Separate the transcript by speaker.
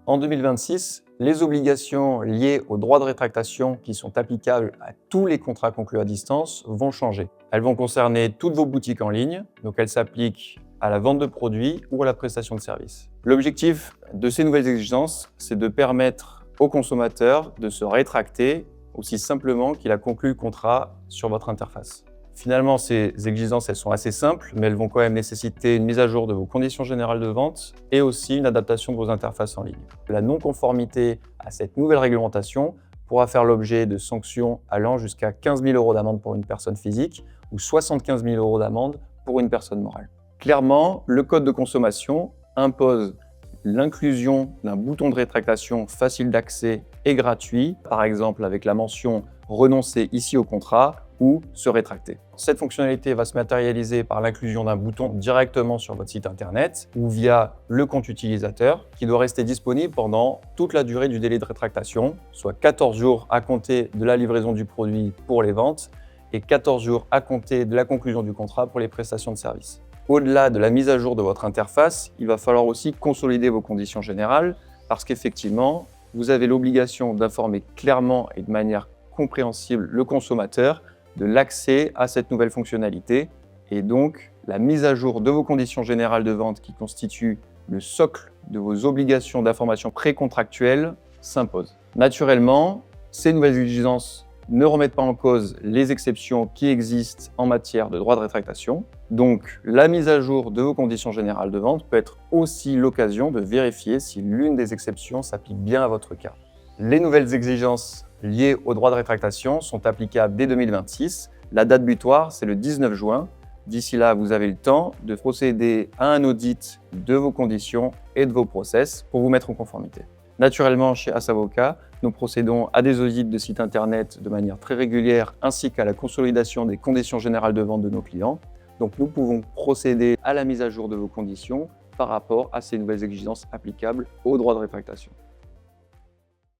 Speaker 1: En 2026, les obligations liées aux droits de rétractation qui sont applicables à tous les contrats conclus à distance vont changer. Elles vont concerner toutes vos boutiques en ligne, donc elles s'appliquent à la vente de produits ou à la prestation de services. L'objectif de ces nouvelles exigences, c'est de permettre au consommateur de se rétracter aussi simplement qu'il a conclu le contrat sur votre interface. Finalement, ces exigences, elles sont assez simples, mais elles vont quand même nécessiter une mise à jour de vos conditions générales de vente et aussi une adaptation de vos interfaces en ligne. La non-conformité à cette nouvelle réglementation pourra faire l'objet de sanctions allant jusqu'à 15 000 € d'amende pour une personne physique ou 75 000 € d'amende pour une personne morale. Clairement, le code de consommation impose l'inclusion d'un bouton de rétractation facile d'accès et gratuit, par exemple avec la mention « Renoncer ici au contrat » ou « Se rétracter ». Cette fonctionnalité va se matérialiser par l'inclusion d'un bouton directement sur votre site internet ou via le compte utilisateur qui doit rester disponible pendant toute la durée du délai de rétractation, soit 14 jours à compter de la livraison du produit pour les ventes et 14 jours à compter de la conclusion du contrat pour les prestations de services. Au-delà de la mise à jour de votre interface, il va falloir aussi consolider vos conditions générales parce qu'effectivement, vous avez l'obligation d'informer clairement et de manière compréhensible le consommateur de l'accès à cette nouvelle fonctionnalité et donc la mise à jour de vos conditions générales de vente qui constitue le socle de vos obligations d'information précontractuelles s'impose. Naturellement, ces nouvelles exigences ne remettent pas en cause les exceptions qui existent en matière de droit de rétractation. Donc, la mise à jour de vos conditions générales de vente peut être aussi l'occasion de vérifier si l'une des exceptions s'applique bien à votre cas. Les nouvelles exigences liées au droit de rétractation sont applicables dès 2026. La date butoir, c'est le 19 juin. D'ici là, vous avez le temps de procéder à un audit de vos conditions et de vos process pour vous mettre en conformité. Naturellement, chez Asavocat, nous procédons à des audits de sites internet de manière très régulière ainsi qu'à la consolidation des conditions générales de vente de nos clients. Donc nous pouvons procéder à la mise à jour de vos conditions par rapport à ces nouvelles exigences applicables au droit de rétractation.